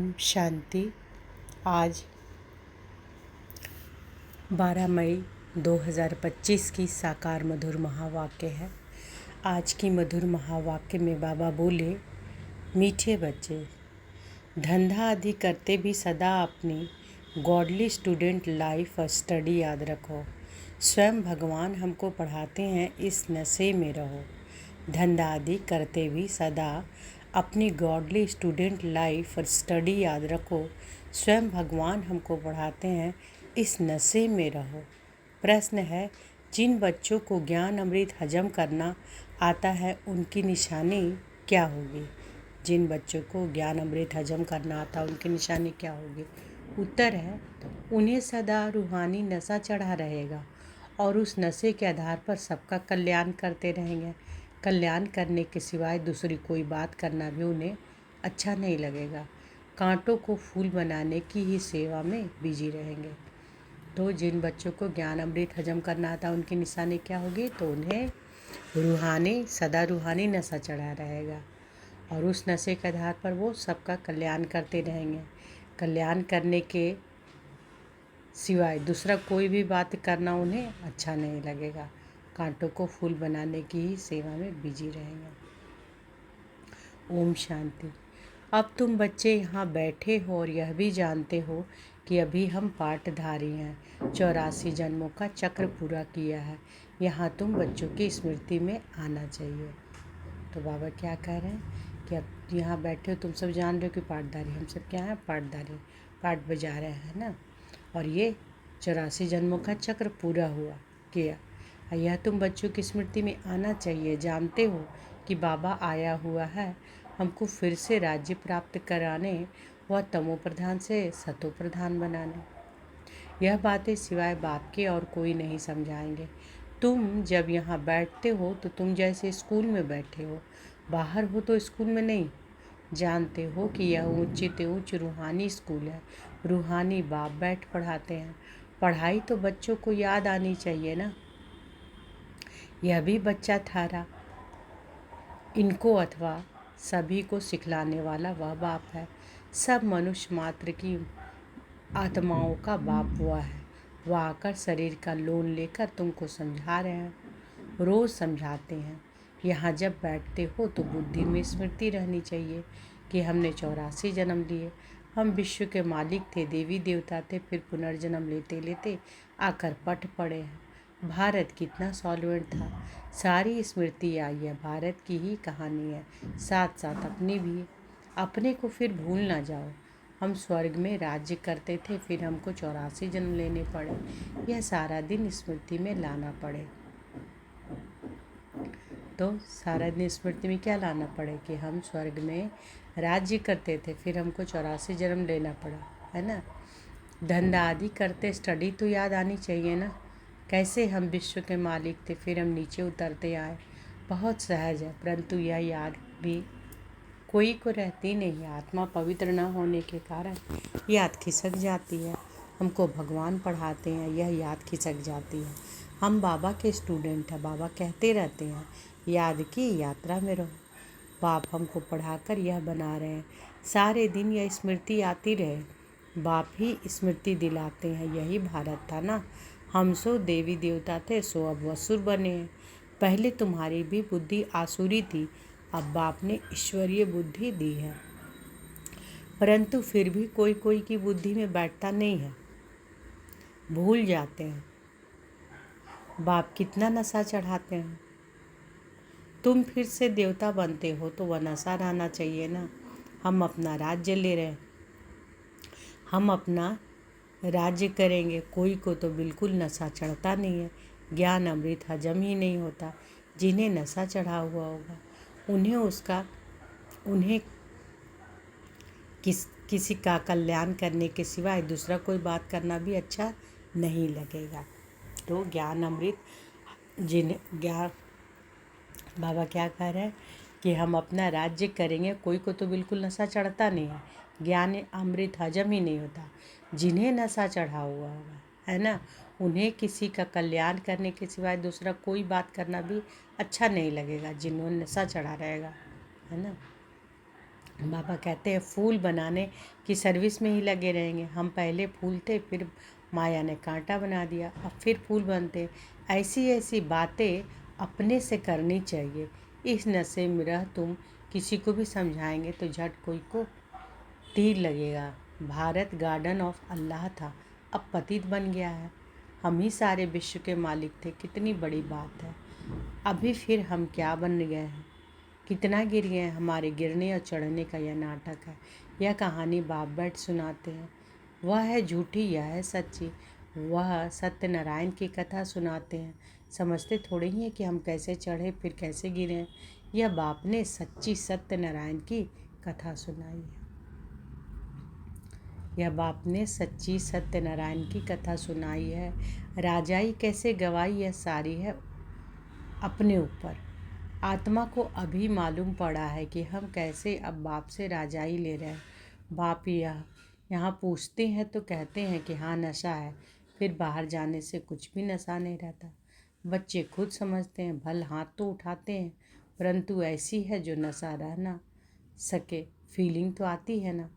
ओम शांति। आज 12 मई 2025 की साकार मधुर महावाक्य है। आज की मधुर महावाक्य में बाबा बोले, मीठे बच्चे, धंधा आदि करते भी सदा अपनी गॉडली स्टूडेंट लाइफ और स्टडी याद रखो। स्वयं भगवान हमको पढ़ाते हैं, इस नशे में रहो। धंधा आदि करते भी सदा अपनी गॉडली स्टूडेंट लाइफ और स्टडी याद रखो। स्वयं भगवान हमको पढ़ाते हैं, इस नशे में रहो। प्रश्न है, जिन बच्चों को ज्ञान अमृत हजम करना आता है उनकी निशानी क्या होगी? जिन बच्चों को ज्ञान अमृत हजम करना आता है उनकी निशानी क्या होगी? उत्तर है, उन्हें सदा रूहानी नशा चढ़ा रहेगा और उस नशे के आधार पर सबका कल्याण करते रहेंगे। कल्याण करने के सिवाय दूसरी कोई बात करना भी उन्हें अच्छा नहीं लगेगा। कांटों को फूल बनाने की ही सेवा में बिजी रहेंगे। तो जिन बच्चों को ज्ञान अमृत हजम करना आता उनकी निशानी क्या होगी? तो उन्हें सदा रूहानी नशा चढ़ा रहेगा और उस नशे के आधार पर वो सबका कल्याण करते रहेंगे। कल्याण करने के सिवाय दूसरा कोई भी बात करना उन्हें अच्छा नहीं लगेगा। कांटों को फूल बनाने की ही सेवा में बिजी रहेंगे। ओम शांति। अब तुम बच्चे यहाँ बैठे हो और यह भी जानते हो कि अभी हम पाठधारी हैं, 84 जन्मों का चक्र पूरा किया है। यहाँ तुम बच्चों की स्मृति में आना चाहिए। तो बाबा क्या कह रहे हैं कि अब यहाँ बैठे हो, तुम सब जान रहे हो कि पाठधारी, हम सब क्या हैं? पाठधारी, पाठ बजा रहे हैं ना। और ये 84 जन्मों का चक्र पूरा हुआ किया। यह तुम बच्चों की स्मृति में आना चाहिए। जानते हो कि बाबा आया हुआ है हमको फिर से राज्य प्राप्त कराने व तमो प्रधान से सतो प्रधान बनाने। यह बातें सिवाय बाप के और कोई नहीं समझाएंगे। तुम जब यहाँ बैठते हो तो तुम जैसे स्कूल में बैठे हो, बाहर हो तो स्कूल में नहीं। जानते हो कि यह ऊंचे ऊंच रूहानी स्कूल है। रूहानी बाप बैठ पढ़ाते हैं। पढ़ाई तो बच्चों को याद आनी चाहिए ना। यह भी बच्चा थारा, इनको अथवा सभी को सिखलाने वाला वह बाप है। सब मनुष्य मात्र की आत्माओं का बाप वह है। वह आकर शरीर का लोन लेकर तुमको समझा रहे हैं, रोज़ समझाते हैं। यहाँ जब बैठते हो तो बुद्धि में स्मृति रहनी चाहिए कि हमने 84 जन्म लिए। हम विश्व के मालिक थे, देवी देवता थे, फिर पुनर्जन्म लेते लेते आकर पट पड़े हैं। भारत कितना सॉल्वेंट था, सारी स्मृति आई है। भारत की ही कहानी है, साथ साथ अपनी भी। अपने को फिर भूल ना जाओ। हम स्वर्ग में राज्य करते थे, फिर हमको 84 जन्म लेने पड़े। यह सारा दिन स्मृति में लाना पड़े। तो सारा दिन स्मृति में क्या लाना पड़े कि हम स्वर्ग में राज्य करते थे, फिर हमको 84 जन्म लेना पड़ा, है ना। धंधा आदि करते स्टडी तो याद आनी चाहिए ना। कैसे हम विश्व के मालिक थे, फिर हम नीचे उतरते आए। बहुत सहज है, परंतु यह याद भी कोई को रहती नहीं है। आत्मा पवित्र न होने के कारण याद खिसक जाती है। हमको भगवान पढ़ाते हैं, यह याद खिसक जाती है। हम बाबा के स्टूडेंट हैं। बाबा कहते रहते हैं, याद की यात्रा में रहो। बाप हमको पढ़ाकर यह बना रहे हैं, सारे दिन यह स्मृति आती रहे। बाप ही स्मृति दिलाते हैं। यही भारत था ना। हम सो देवी देवता थे, सो अब असुर बने हैं। पहले तुम्हारी भी बुद्धि आसुरी थी, अब बाप ने ईश्वरीय बुद्धि दी है। परंतु फिर भी कोई कोई की बुद्धि में बैठता नहीं है, भूल जाते हैं। बाप कितना नशा चढ़ाते हैं। तुम फिर से देवता बनते हो तो वह नशा रहना चाहिए ना। हम अपना राज्य ले रहे हैं, हम अपना राज्य करेंगे। कोई को तो बिल्कुल नशा चढ़ता नहीं है, ज्ञान अमृत हजम ही नहीं होता। जिन्हें नशा चढ़ा हुआ होगा उन्हें किसी का कल्याण करने के सिवाय दूसरा कोई बात करना भी अच्छा नहीं लगेगा। तो ज्ञान अमृत बाबा क्या कह रहे हैं कि हम अपना राज्य करेंगे। कोई को तो बिल्कुल नशा चढ़ता नहीं है, ज्ञान अमृत हजम ही नहीं होता। जिन्हें नशा चढ़ा हुआ होगा, है ना, उन्हें किसी का कल्याण करने के सिवाय दूसरा कोई बात करना भी अच्छा नहीं लगेगा। जिन्होंने नशा चढ़ा रहेगा, है ना। बाबा कहते हैं फूल बनाने की सर्विस में ही लगे रहेंगे। हम पहले फूल थे, फिर माया ने कांटा बना दिया, अब फिर फूल बनते। ऐसी ऐसी बातें अपने से करनी चाहिए। इस नशे में रह तुम किसी को भी समझाएंगे तो झट कोई को तीर लगेगा। भारत गार्डन ऑफ अल्लाह था, अब पतित बन गया है। हम ही सारे विश्व के मालिक थे, कितनी बड़ी बात है। अभी फिर हम क्या बन गए हैं, कितना गिर गए हैं। हमारे गिरने और चढ़ने का यह नाटक है। यह कहानी बाप बैठ सुनाते हैं, वह है झूठी, यह है सच्ची। वह सत्यनारायण की कथा सुनाते हैं, समझते थोड़े ही हैं कि हम कैसे चढ़े फिर कैसे गिरे। यह बाप ने सच्ची सत्यनारायण की कथा सुनाई है। यह बाप ने सच्ची सत्यनारायण की कथा सुनाई है। राजाई कैसे गवाई यह सारी है अपने ऊपर। आत्मा को अभी मालूम पड़ा है कि हम कैसे अब बाप से राजाई ले रहे हैं। बाप यहाँ पूछते हैं तो कहते हैं कि हाँ नशा है, फिर बाहर जाने से कुछ भी नशा नहीं रहता। बच्चे खुद समझते हैं, भल हाथ तो उठाते हैं, परंतु ऐसी है जो नशा रह ना सके। फीलिंग तो आती है ना।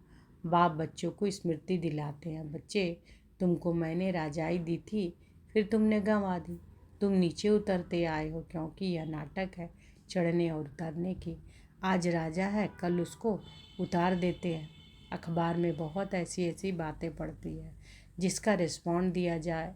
बाप बच्चों को स्मृति दिलाते हैं, बच्चे तुमको मैंने राजाई दी थी, फिर तुमने गंवा दी। तुम नीचे उतरते आए हो, क्योंकि यह नाटक है चढ़ने और उतरने की। आज राजा है, कल उसको उतार देते हैं। अखबार में बहुत ऐसी ऐसी बातें पड़ती है, जिसका रिस्पॉन्ड दिया जाए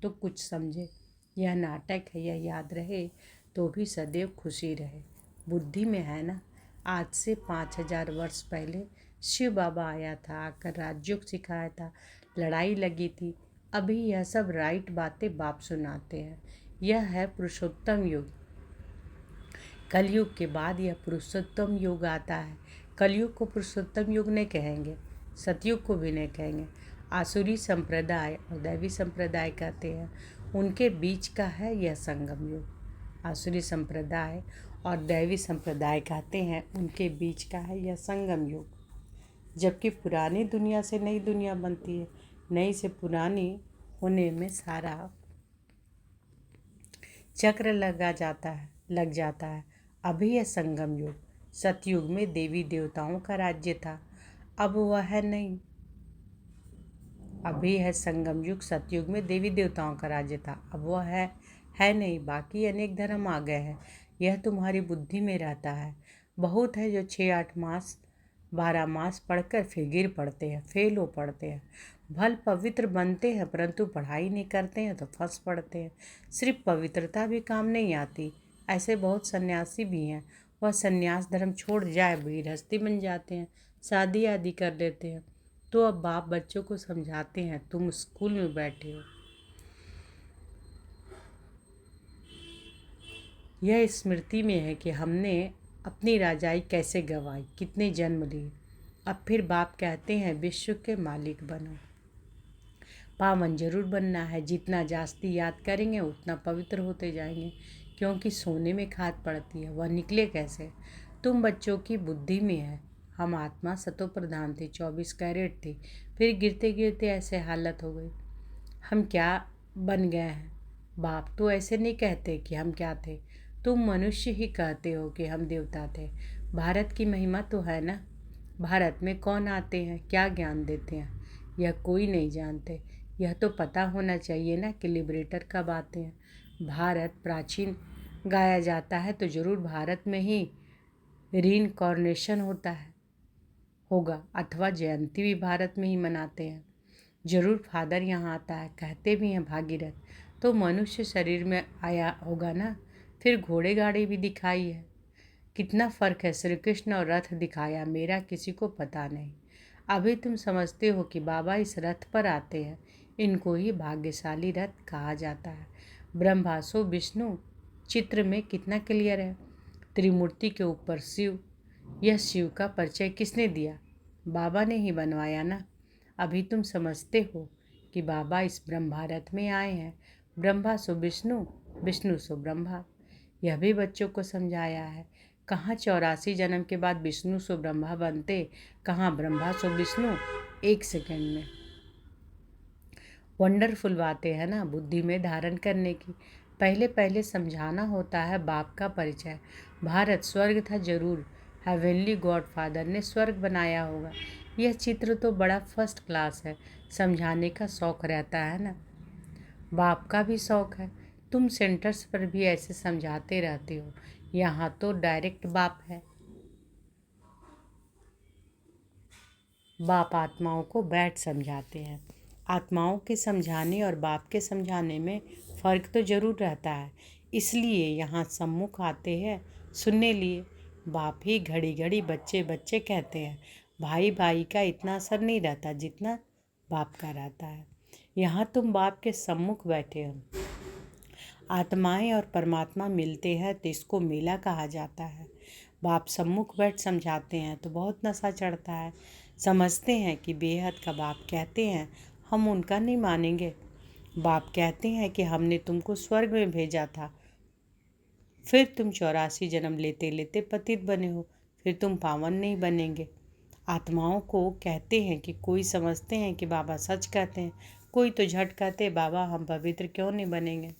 तो कुछ समझे। यह नाटक है, यह याद रहे तो भी सदैव खुशी रहे। बुद्धि में है ना। आज से 5000 वर्ष पहले शिव बाबा आया था, आकर राजयोग सिखाया था, लड़ाई लगी थी। अभी यह सब राइट बातें बाप सुनाते हैं। यह है पुरुषोत्तम युग। कलयुग के बाद यह पुरुषोत्तम युग आता है। कलयुग को पुरुषोत्तम युग नहीं कहेंगे, सतयुग को भी नहीं कहेंगे। आसुरी संप्रदाय और दैवी संप्रदाय कहते हैं, उनके बीच का है यह संगम युग। आसुरी संप्रदाय और दैवी संप्रदाय कहते हैं, उनके बीच का है यह संगम युग। जबकि पुरानी दुनिया से नई दुनिया बनती है, नई से पुरानी होने में सारा चक्र लग जाता है। अभी यह संगम युग। सतयुग में देवी देवताओं का राज्य था, अब वह है नहीं। अभी है संगम युग। सतयुग में देवी देवताओं का राज्य था, अब वह है नहीं। बाकी अनेक धर्म आ गए हैं। यह तुम्हारी बुद्धि में रहता है। बहुत है जो 6-8 मास 12 मास पढ़कर फिर गिर पड़ते हैं, फेल हो पड़ते हैं। भल पवित्र बनते हैं, परंतु पढ़ाई नहीं करते हैं तो फंस पड़ते हैं। सिर्फ पवित्रता भी काम नहीं आती। ऐसे बहुत सन्यासी भी हैं, वह सन्यास धर्म छोड़ जाए गृहस्थी बन जाते हैं, शादी आदि कर लेते हैं। तो अब बाप बच्चों को समझाते हैं, तुम स्कूल में बैठे हो, यह स्मृति में है कि हमने अपनी राजाई कैसे गंवाई, कितने जन्म लिए। अब फिर बाप कहते हैं विश्व के मालिक बनो। पावन जरूर बनना है, जितना जास्ती याद करेंगे उतना पवित्र होते जाएंगे, क्योंकि सोने में खाद पड़ती है, वह निकले कैसे। तुम बच्चों की बुद्धि में है। हम आत्मा सतो प्रधान थे, 24 कैरेट थी, फिर गिरते गिरते ऐसे हालत हो गई। हम क्या बन गए हैं। बाप तो ऐसे नहीं कहते कि हम क्या थे, तुम मनुष्य ही कहते हो कि हम देवता थे। भारत की महिमा तो है ना। भारत में कौन आते हैं, क्या ज्ञान देते हैं, यह कोई नहीं जानते। यह तो पता होना चाहिए ना कि लिबरेटर कब आते हैं। भारत प्राचीन गाया जाता है तो जरूर भारत में ही रीइंकॉर्नेशन होगा, अथवा जयंती भी भारत में ही मनाते हैं। जरूर फादर यहाँ आता है, कहते भी हैं भागीरथ, तो मनुष्य शरीर में आया होगा ना। फिर घोड़े गाड़ी भी दिखाई है। कितना फ़र्क है, श्री कृष्ण और रथ दिखाया, मेरा किसी को पता नहीं। अभी तुम समझते हो कि बाबा इस रथ पर आते हैं, इनको ही भाग्यशाली रथ कहा जाता है। ब्रह्मा सो विष्णु चित्र में कितना क्लियर है। त्रिमूर्ति के ऊपर शिव, यह शिव का परिचय किसने दिया, बाबा ने ही बनवाया ना। अभी तुम समझते हो कि बाबा इस ब्रह्मा रथ में आए हैं। ब्रह्मा सो विष्णु, विष्णु सो ब्रह्मा, यह भी बच्चों को समझाया है। कहाँ 84 जन्म के बाद विष्णु सो ब्रह्मा बनते, कहाँ ब्रह्मा सो विष्णु, 1 सेकंड में। वंडरफुल बातें है ना बुद्धि में धारण करने की। पहले पहले समझाना होता है बाप का परिचय। भारत स्वर्ग था जरूर, हेवनली गॉडफादर ने स्वर्ग बनाया होगा। यह चित्र तो बड़ा फर्स्ट क्लास है। समझाने का शौक रहता है ना, बाप का भी शौक है। तुम सेंटर्स पर भी ऐसे समझाते रहते हो, यहाँ तो डायरेक्ट बाप है। बाप आत्माओं को बैठ समझाते हैं। आत्माओं के समझाने और बाप के समझाने में फ़र्क तो ज़रूर रहता है, इसलिए यहाँ सम्मुख आते हैं सुनने लिए। बाप ही घड़ी घड़ी बच्चे बच्चे कहते हैं। भाई भाई का इतना असर नहीं रहता जितना बाप का रहता है। यहाँ तुम बाप के सम्मुख बैठे हो। आत्माएं और परमात्मा मिलते हैं तो इसको मेला कहा जाता है। बाप सम्मुख बैठ समझाते हैं तो बहुत नशा चढ़ता है। समझते हैं कि बेहद का बाप कहते हैं, हम उनका नहीं मानेंगे। बाप कहते हैं कि हमने तुमको स्वर्ग में भेजा था, फिर तुम 84 जन्म लेते लेते पतित बने हो, फिर तुम पावन नहीं बनेंगे। आत्माओं को कहते हैं कि कोई समझते हैं कि बाबा सच कहते हैं, कोई तो झट कहते बाबा हम पवित्र क्यों नहीं बनेंगे।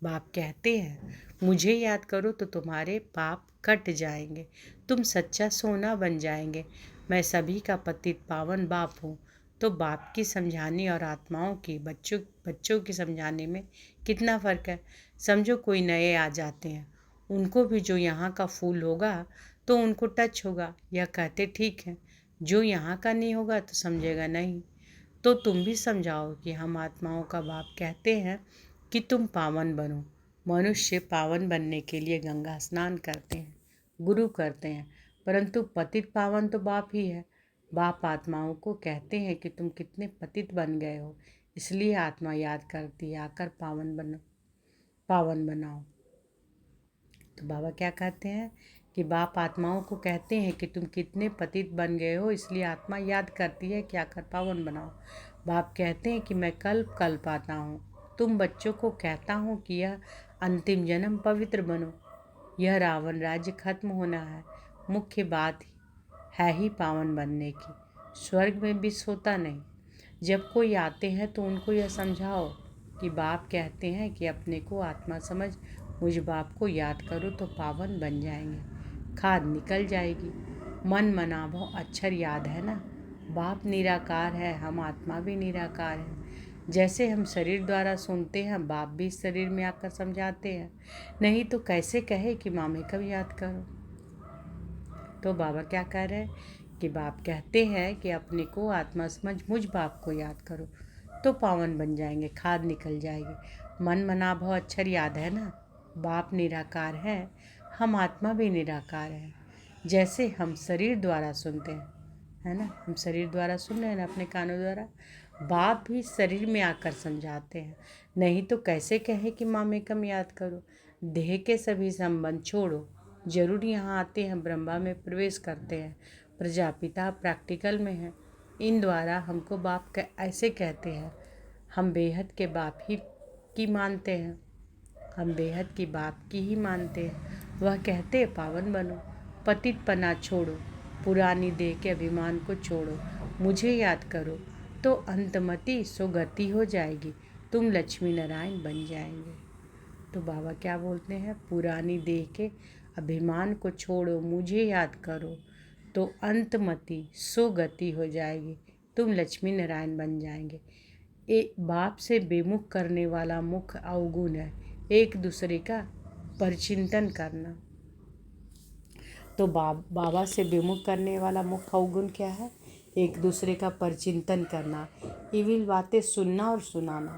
बाप कहते हैं मुझे याद करो तो तुम्हारे पाप कट जाएंगे, तुम सच्चा सोना बन जाएंगे। मैं सभी का पतित पावन बाप हूँ। तो बाप की समझाने और आत्माओं की बच्चों की समझाने में कितना फ़र्क है। समझो कोई नए आ जाते हैं, उनको भी जो यहाँ का फूल होगा तो उनको टच होगा, यह कहते ठीक है। जो यहाँ का नहीं होगा तो समझेगा नहीं। तो तुम भी समझाओ कि हम आत्माओं का बाप कहते हैं कि तुम पावन बनो। मनुष्य पावन बनने के लिए गंगा स्नान करते हैं, गुरु करते हैं, परंतु पतित पावन तो बाप ही है। बाप आत्माओं को कहते हैं कि तुम कितने पतित बन गए हो, इसलिए आत्मा याद करती है आकर पावन बनाओ। तो बाबा क्या कहते हैं कि बाप आत्माओं को कहते हैं कि तुम कितने पतित बन गए हो, इसलिए आत्मा याद करती है कि आकर पावन बनाओ। बाप कहते हैं कि मैं कल्प कल्प आता हूँ। तुम बच्चों को कहता हूँ कि यह अंतिम जन्म पवित्र बनो। यह रावण राज्य खत्म होना है। मुख्य बात है ही पावन बनने की। स्वर्ग में विष होता नहीं। जब कोई आते हैं तो उनको यह समझाओ कि बाप कहते हैं कि अपने को आत्मा समझ मुझ बाप को याद करो तो पावन बन जाएंगे, खाद निकल जाएगी। मन मनाभो अक्षर याद है ना। बाप निराकार है, हम आत्मा भी निराकार है। जैसे हम शरीर द्वारा सुनते हैं, बाप भी शरीर में आकर समझाते हैं। नहीं तो कैसे कहे कि मामे कब याद करो। तो बाबा क्या कह रहे हैं कि बाप कहते हैं कि अपने को आत्मा समझ मुझ बाप को याद करो तो पावन बन जाएंगे, खाद निकल जाएगी। मन मना भव अक्षर याद है ना। बाप निराकार है, हम आत्मा भी निराकार है। जैसे हम शरीर द्वारा सुनते हैं, है ना, हम शरीर द्वारा सुन रहे हैं ना अपने कानों द्वारा, बाप भी शरीर में आकर समझाते हैं। नहीं तो कैसे कहे कि माँ में कम याद करो। देह के सभी संबंध छोड़ो, जरूर यहाँ आते हैं, ब्रह्मा में प्रवेश करते हैं। प्रजापिता प्रैक्टिकल में है, इन द्वारा हमको बाप ऐसे कहते हैं। हम बेहद के बाप ही की मानते हैं, हम बेहद की बाप की ही मानते हैं। वह कहते हैं पावन बनो, पतित पना छोड़ो, पुरानी देह के अभिमान को छोड़ो, मुझे याद करो तो अंतमति सुगति हो जाएगी, तुम लक्ष्मी नारायण बन जाएंगे। तो बाबा क्या बोलते हैं, पुरानी देह के अभिमान को छोड़ो, मुझे याद करो तो अंतमति सुगति हो जाएगी, तुम लक्ष्मी नारायण बन जाएंगे। बाप से बेमुख करने वाला मुख अवगुण है, एक दूसरे का परिचिंतन करना। तो बाबा से विमुख करने वाला मुख्य अवगुण क्या है, एक दूसरे का परिचिंतन करना, इविल बातें सुनना और सुनाना।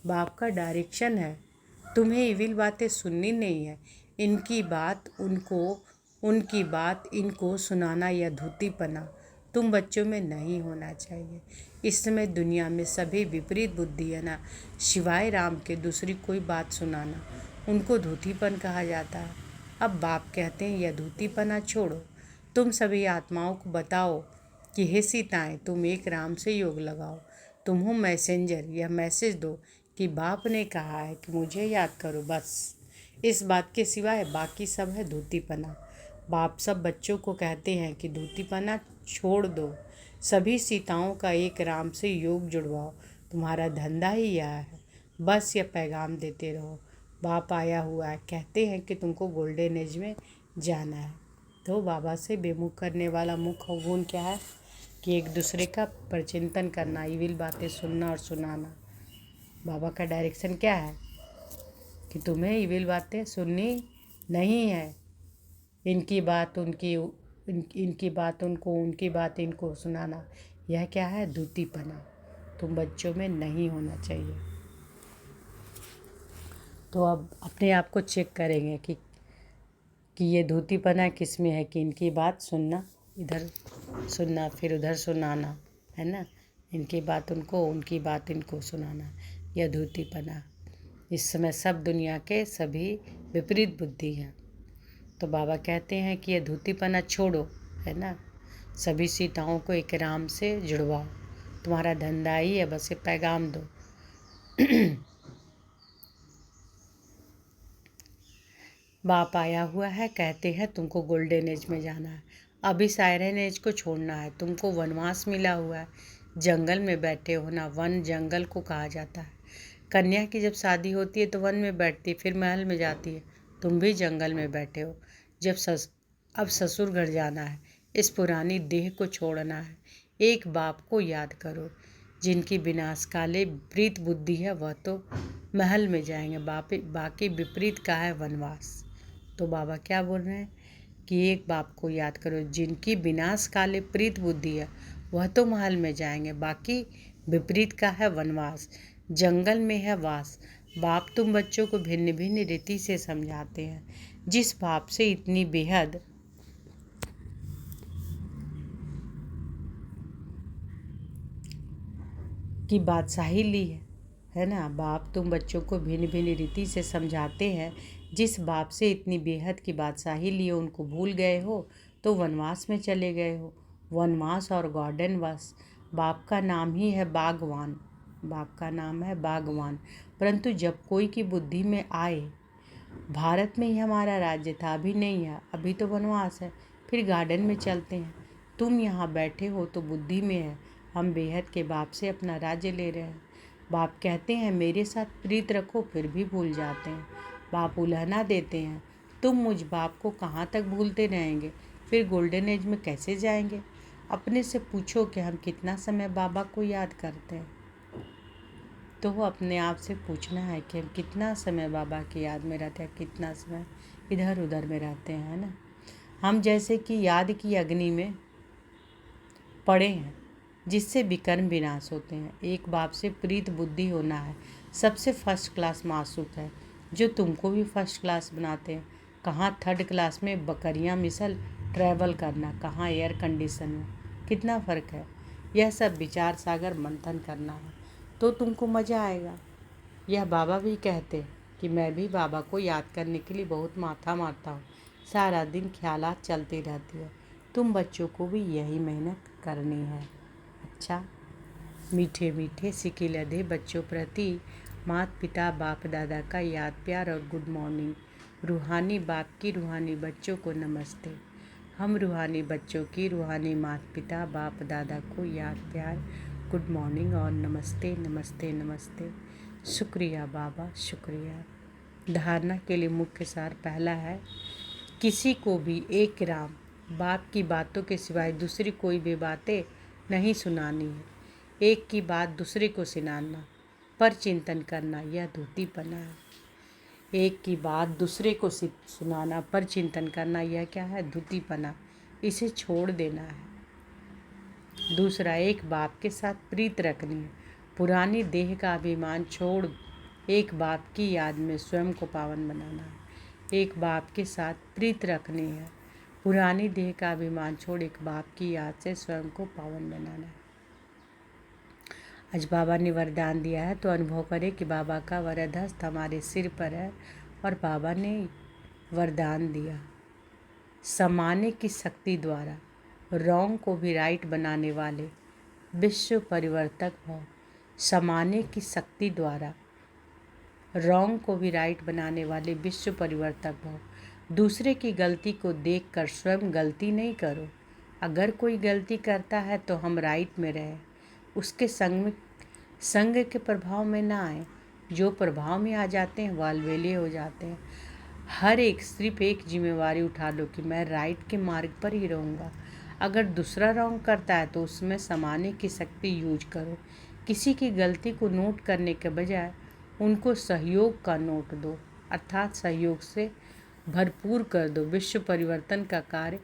बाप का डायरेक्शन है, तुम्हें इविल बातें सुननी नहीं है, इनकी बात इनको सुनाना या धूतीपना तुम बच्चों में नहीं होना चाहिए। इस समय दुनिया में सभी विपरीत बुद्धि है ना, शिवाय राम के दूसरी कोई बात सुनाना उनको धूतीपन कहा जाता है। अब बाप कहते हैं यह धूतीपना छोड़ो, तुम सभी आत्माओं को बताओ कि हे सीताएं, तुम एक राम से योग लगाओ। तुम हो मैसेंजर, यह मैसेज दो कि बाप ने कहा है कि मुझे याद करो, बस इस बात के सिवाय बाकी सब है धूतीपना। बाप सब बच्चों को कहते हैं कि धूतीपना छोड़ दो, सभी सीताओं का एक राम से योग जुड़वाओ, तुम्हारा धंधा ही यह है, बस यह पैगाम देते रहो। बाप आया हुआ है, कहते हैं कि तुमको गोल्डन एज में जाना है। तो बाबा से बेमुख करने वाला मुख्य गुण क्या है कि एक दूसरे का परचिंतन करना, इविल बातें सुनना और सुनाना। बाबा का डायरेक्शन क्या है कि तुम्हें इविल बातें सुननी नहीं है। इनकी बात इनकी बात उनको, उनकी बात इनको सुनाना, यह क्या है? दूतीपना तुम बच्चों में नहीं होना चाहिए। तो अब अपने आप को चेक करेंगे कि ये धूतीपना किस में है कि इनकी बात सुनना, इधर सुनना फिर उधर सुनाना, है ना। इनकी बात उनको, उनकी बात इनको सुनाना, यह धूतीपना। इस समय सब दुनिया के सभी विपरीत बुद्धि हैं। तो बाबा कहते हैं कि यह धूतीपना छोड़ो, है ना। सभी सीताओं को एक राम से जुड़वाओ। तुम्हारा धंधा ही है, बस ये पैगाम दो। बाप आया हुआ है, कहते हैं तुमको गोल्डन एज में जाना है, अभी सायरन एज को छोड़ना है। तुमको वनवास मिला हुआ है, जंगल में बैठे हो ना। वन जंगल को कहा जाता है। कन्या की जब शादी होती है तो वन में बैठती है, फिर महल में जाती है। तुम भी जंगल में बैठे हो। अब ससुर घर जाना है, इस पुरानी देह को छोड़ना है। एक बाप को याद करो, जिनकी विनाशकाले विपरीत बुद्धि है वह तो महल में जाएंगे, बाकी विपरीत का है वनवास। तो बाबा क्या बोल रहे हैं कि एक बाप को याद करो, जिनकी विनाश काले प्रीत बुद्धि है वह तो महल में जाएंगे, बाकी विपरीत का है वनवास, जंगल में है वास। बाप तुम बच्चों को भिन्न भिन्न रीति से समझाते हैं। जिस बाप से इतनी बेहद की बादशाही ली है ना। बाप तुम बच्चों को भिन्न भिन्न रीति से समझाते हैं। जिस बाप से इतनी बेहद की बादशाही लिए उनको भूल गए हो तो वनवास में चले गए हो। वनवास और गार्डन वास, बाप का नाम ही है बागवान। बाप का नाम है बागवान। परंतु जब कोई की बुद्धि में आए, भारत में ही हमारा राज्य था, अभी नहीं है, अभी तो वनवास है, फिर गार्डन में चलते हैं। तुम यहाँ बैठे हो तो बुद्धि में है, हम बेहद के बाप से अपना राज्य ले रहे हैं। बाप कहते हैं मेरे साथ प्रीत रखो, फिर भी भूल जाते हैं। बाप उलहना देते हैं, तुम मुझ बाप को कहाँ तक भूलते रहेंगे, फिर गोल्डन एज में कैसे जाएंगे। अपने से पूछो कि हम कितना समय बाबा को याद करते हैं। तो वो अपने आप से पूछना है कि हम कितना समय बाबा की याद में रहते हैं, कितना समय इधर उधर में रहते हैं, है ना। हम जैसे कि याद की अग्नि में पड़े हैं, जिससे विकर्म विनाश होते हैं। एक बाप से प्रीत बुद्धि होना है, सबसे फर्स्ट क्लास मासूक है, जो तुमको भी फर्स्ट क्लास बनाते हैं। कहाँ थर्ड क्लास में बकरियां मिसल ट्रैवल करना, कहाँ एयर कंडीशन में, कितना फ़र्क है। यह सब विचार सागर मंथन करना है तो तुमको मज़ा आएगा। यह बाबा भी कहते हैं कि मैं भी बाबा को याद करने के लिए बहुत माथा मारता हूँ, सारा दिन ख्यालात चलती रहती है। तुम बच्चों को भी यही मेहनत करनी है। अच्छा, मीठे मीठे सिके लदे बच्चों प्रति माता पिता बाप दादा का याद प्यार और गुड मॉर्निंग। रूहानी बाप की रूहानी बच्चों को नमस्ते। हम रूहानी बच्चों की रूहानी माता पिता बाप दादा को याद प्यार, गुड मॉर्निंग और नमस्ते नमस्ते नमस्ते। शुक्रिया बाबा, शुक्रिया। धारणा के लिए मुख्य सार पहला है, किसी को भी एक राम बाप की बातों के सिवाय दूसरी कोई भी बातें नहीं सुनानी है। एक की बात दूसरे को सुनाना, पर चिंतन करना, यह धूतीपना है। एक की बात दूसरे को सुनाना, पर चिंतन करना, यह क्या है? धूतीपना। इसे छोड़ देना है। दूसरा, एक बाप के साथ प्रीत रखनी है, पुरानी देह का अभिमान छोड़ एक बाप की याद में स्वयं को पावन बनाना है। एक बाप के साथ प्रीत रखनी है, पुरानी देह का अभिमान छोड़ एक बाप की याद से स्वयं को पावन बनाना है। आज बाबा ने वरदान दिया है तो अनुभव करें कि बाबा का वरद हस्त हमारे सिर पर है और बाबा ने वरदान दिया, समाने की शक्ति द्वारा रॉन्ग को भी राइट बनाने वाले विश्व परिवर्तक भव। समाने की शक्ति द्वारा रॉन्ग को भी राइट बनाने वाले विश्व परिवर्तक भव। दूसरे की गलती को देखकर स्वयं गलती नहीं करो। अगर कोई गलती करता है तो हम राइट में रहें, उसके संग के प्रभाव में ना आए। जो प्रभाव में आ जाते हैं वह अलवेले हो जाते हैं। हर एक सिर्फ एक जिम्मेवारी उठा लो कि मैं राइट के मार्ग पर ही रहूँगा। अगर दूसरा रॉन्ग करता है तो उसमें समाने की शक्ति यूज करो। किसी की गलती को नोट करने के बजाय उनको सहयोग का नोट दो, अर्थात सहयोग से भरपूर कर दो। विश्व परिवर्तन का कार्य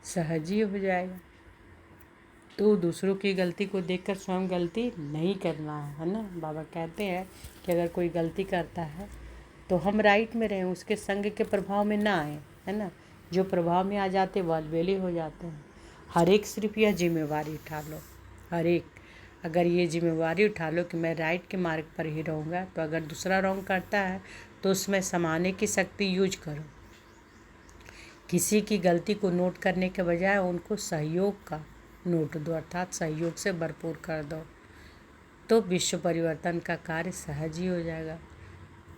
सहज ही हो जाएगा। तो दूसरों की गलती को देखकर स्वयं गलती नहीं करना है ना। बाबा कहते हैं कि अगर कोई गलती करता है तो हम राइट में रहें, उसके संग के प्रभाव में ना आए, है ना। जो प्रभाव में आ जाते वह अलबेले हो जाते हैं। हर एक सिर्फ यह जिम्मेवारी उठा लो, हर एक अगर ये जिम्मेवारी उठा लो कि मैं राइट के मार्ग पर ही रहूँगा, तो अगर दूसरा रॉन्ग करता है तो उसमें समाने की शक्ति यूज करो। किसी की गलती को नोट करने के बजाय उनको सहयोग का नोट दो, अर्थात सहयोग से भरपूर कर दो। तो विश्व परिवर्तन का कार्य सहज ही हो जाएगा।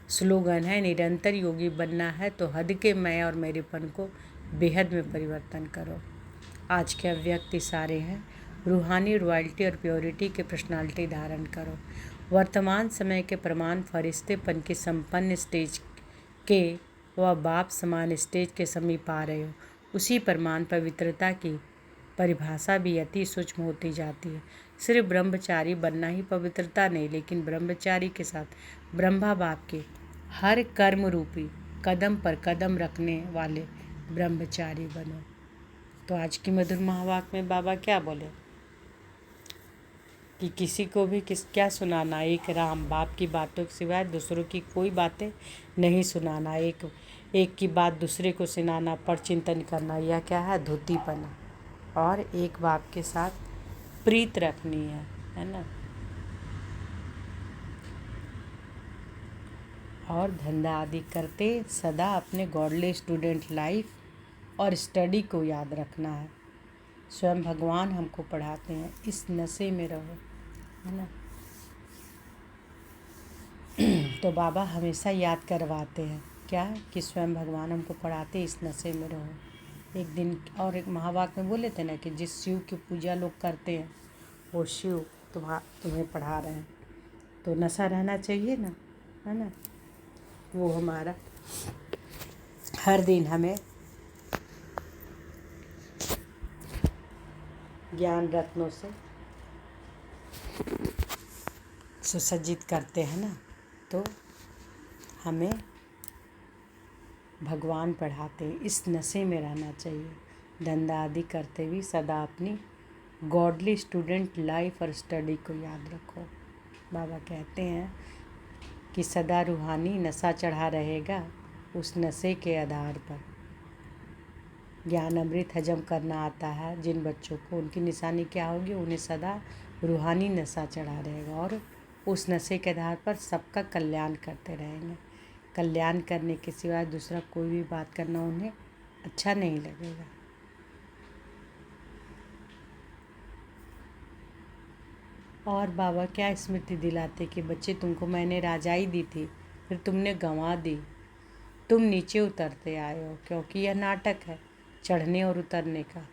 स्लोगन है, निरंतर योगी बनना है तो हद के मैं और मेरेपन को बेहद में परिवर्तन करो। आज के अव्यक्त इशारे हैं, रूहानी रॉयल्टी और प्योरिटी के पर्सनालिटी धारण करो। वर्तमान समय के प्रमाण फरिश्तेपन की संपन्न स्टेज के व बाप समान स्टेज के समीप आ रहे हो। उसी प्रमाण पवित्रता की परिभाषा भी अति सूक्ष्म होती जाती है। सिर्फ ब्रह्मचारी बनना ही पवित्रता नहीं, लेकिन ब्रह्मचारी के साथ ब्रह्मा बाप के हर कर्म रूपी कदम पर कदम रखने वाले ब्रह्मचारी बनो। तो आज की मधुर महावाक्य में बाबा क्या बोले कि किसी को भी क्या सुनाना, एक राम बाप की बातों के सिवाय दूसरों की कोई बातें नहीं सुनाना। एक की बात दूसरे को सुनाना, पर चिंतन करना, यह क्या है, धोतीपना। और एक बाप के साथ प्रीत रखनी है ना। और धंधा आदि करते सदा अपने गॉडली स्टूडेंट लाइफ और स्टडी को याद रखना है। स्वयं भगवान हमको पढ़ाते हैं, इस नशे में रहो, है ना। तो बाबा हमेशा याद करवाते हैं क्या, कि स्वयं भगवान हमको पढ़ाते इस नशे में रहो। एक दिन और एक महावाक्य में बोले थे ना कि जिस शिव की पूजा लोग करते हैं वो शिव तुम्हें पढ़ा रहे हैं। तो नशा रहना चाहिए ना, है ना। वो हमारा हर दिन हमें ज्ञान रत्नों से सुसज्जित करते हैं ना। तो हमें भगवान पढ़ाते हैं, इस नशे में रहना चाहिए। धंधा आदि करते हुए सदा अपनी गॉडली स्टूडेंट लाइफ और स्टडी को याद रखो। बाबा कहते हैं कि सदा रूहानी नशा चढ़ा रहेगा, उस नशे के आधार पर ज्ञान अमृत हजम करना आता है जिन बच्चों को, उनकी निशानी क्या होगी, उन्हें सदा रूहानी नशा चढ़ा रहेगा और उस नशे के आधार पर सबका कल्याण करते रहेंगे। कल्याण करने के सिवाय दूसरा कोई भी बात करना उन्हें अच्छा नहीं लगेगा। और बाबा क्या स्मृति दिलाते कि बच्चे तुमको मैंने राजाई दी थी, फिर तुमने गंवा दी, तुम नीचे उतरते आए हो, क्योंकि यह नाटक है चढ़ने और उतरने का।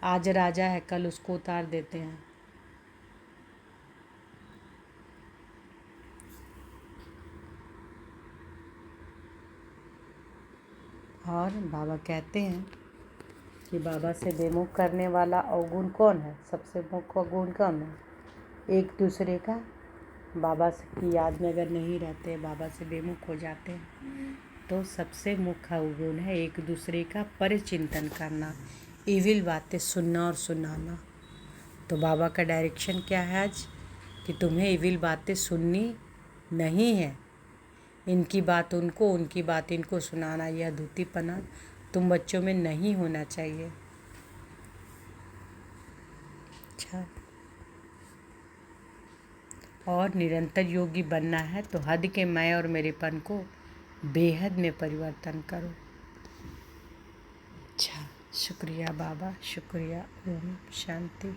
आज राजा है, कल उसको उतार देते हैं। और बाबा कहते हैं कि बाबा से बेमुख करने वाला अवगुण कौन है, सबसे मुख्य अवगुण कौन है, एक दूसरे का बाबा की याद में अगर नहीं रहते, बाबा से बेमुख हो जाते हैं, तो सबसे मुख्य अवगुण है एक दूसरे का परिचिंतन करना, इविल बातें सुनना और सुनाना। तो बाबा का डायरेक्शन क्या है आज, कि तुम्हें इविल बातें सुननी नहीं है, इनकी बात उनको, उनकी बात इनको सुनाना, यह धूतीपना तुम बच्चों में नहीं होना चाहिए। अच्छा, और निरंतर योगी बनना है तो हद के मैं और मेरेपन को बेहद में परिवर्तन करो। अच्छा, शुक्रिया बाबा, शुक्रिया। ओम शांति।